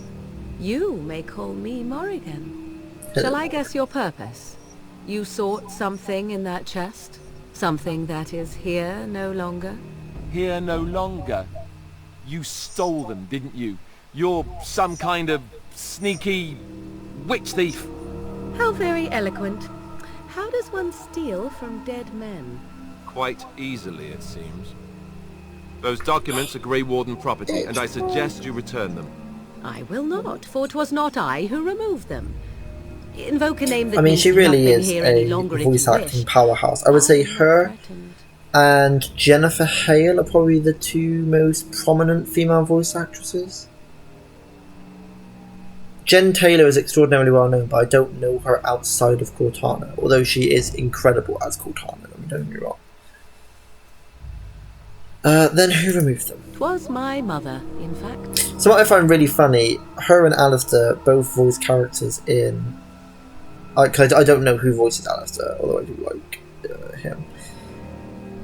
You may call me Morrigan. Shall I guess your purpose? You sought something in that chest? Something that is here no longer? Here no longer. You stole them, didn't you? You're some kind of sneaky witch thief. How very eloquent. How does one steal from dead men? Quite easily, it seems. Those documents are Grey Warden property, and I suggest you return them. I will not, for 'twas not I who removed them. Invoke a name that I mean, means she really nothing is here any a longer if voice you acting wish. powerhouse. I would say her and Jennifer Hale are probably the two most prominent female voice actresses. Jen Taylor is extraordinarily well known, but I don't know her outside of Cortana, although she is incredible as Cortana, don't get me wrong. Then who removed them? 'Twas my mother, in fact. So what I find really funny, her and Alistair both voice characters in... I don't know who voices Alistair, although I do like him.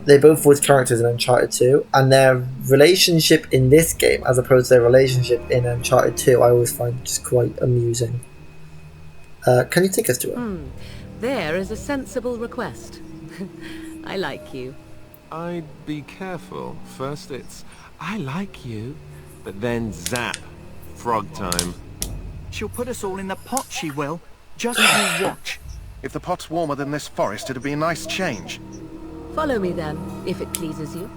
They both voice characters in Uncharted 2, and their relationship in this game, as opposed to their relationship in Uncharted 2, I always find just quite amusing. Can you take us to her? There is a sensible request. I like you. I'd be careful. First it's, I like you, but then zap. Frog time. She'll put us all in the pot, she will. Just you watch. If the pot's warmer than this forest, it'd be a nice change. Follow me then, if it pleases you.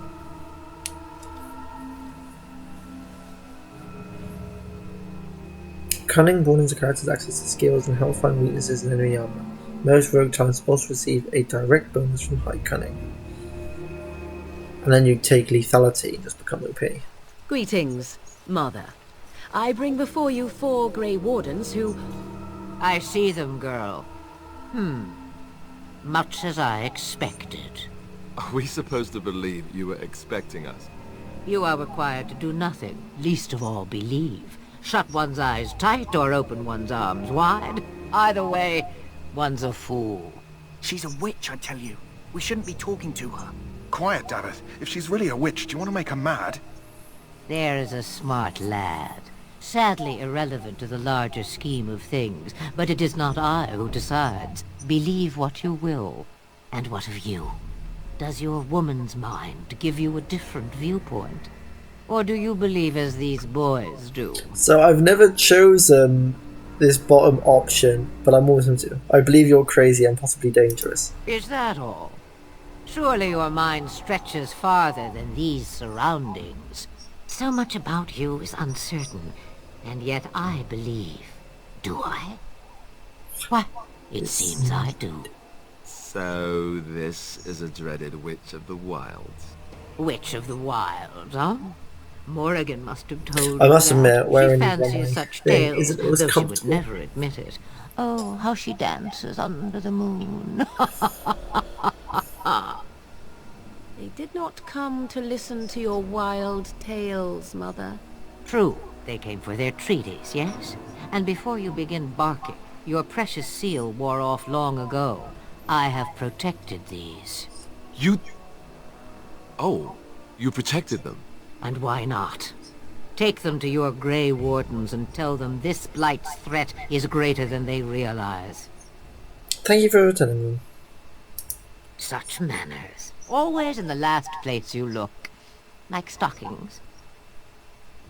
Cunning broadens a character's access to skills and helps find weaknesses in enemy armor. Most rogue talents also receive a direct bonus from high cunning. And then you take lethality and just become OP. Greetings, Mother. I bring before you 4 Grey Wardens who... I see them, girl. Much as I expected. Are we supposed to believe you were expecting us? You are required to do nothing, least of all believe. Shut one's eyes tight or open one's arms wide. Either way, one's a fool. She's a witch, I tell you. We shouldn't be talking to her. Quiet, damn it. If she's really a witch, do you want to make her mad? There is a smart lad. Sadly irrelevant to the larger scheme of things, but it is not I who decides. Believe what you will. And what of you? Does your woman's mind give you a different viewpoint? Or do you believe as these boys do? So I've never chosen this bottom option, but I'm always going to. I believe you're crazy and possibly dangerous. Is that all? Surely your mind stretches farther than these surroundings. So much about you is uncertain, and yet I believe. Do I? Why, it seems I do. So this is a dreaded Witch of the Wilds. Witch of the Wilds, huh? Morrigan must have told I you must that. admit, wearing she these fancies online such thing tales, isn't always though she would comfortable. never admit it. Oh, how she dances under the moon. They did not come to listen to your wild tales, Mother. True, they came for their treaties, yes? And before you begin barking, your precious seal wore off long ago. I have protected these. You... Oh, you protected them. And why not? Take them to your Grey Wardens and tell them this Blight's threat is greater than they realize. Thank you for returning them. Such manners. Always in the last place you look. Like stockings.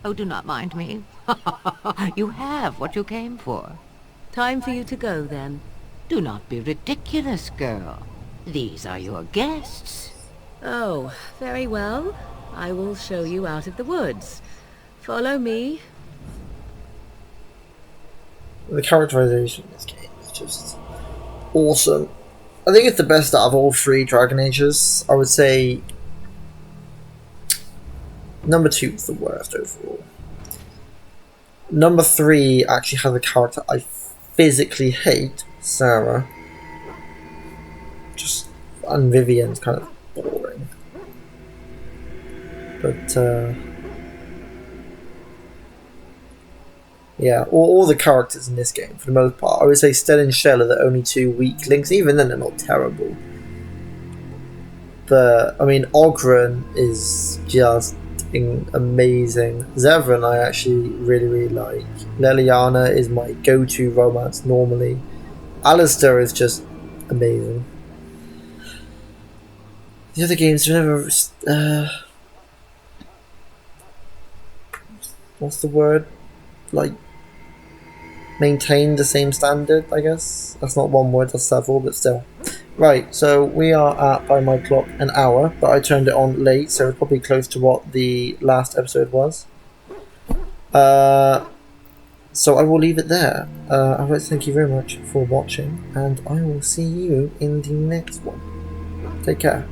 Oh, do not mind me. You have what you came for. Time for you to go, then. Do not be ridiculous, girl. These are your guests. Oh, very well. I will show you out of the woods. Follow me. The characterization in this game is just awesome. I think it's the best out of all 3 Dragon Ages. I would say number 2 is the worst overall. Number 3 actually has a character I physically hate, Sarah. And Vivian's kind of boring. But yeah, all the characters in this game, for the most part, I would say Stella and Shell are the only 2 weak links. Even then, they're not terrible. But I mean, Oghren is just amazing. Zevran I actually really like. Leliana is my go-to romance normally. Alistair is just amazing. The other games have never what's the word? Like, maintain the same standard, I guess. That's not one word, that's several, but still. Right, so we are at, by my clock, an hour, but I turned it on late, so it's probably close to what the last episode was. So I will leave it there. I would like to thank you very much for watching, and I will see you in the next one. Take care.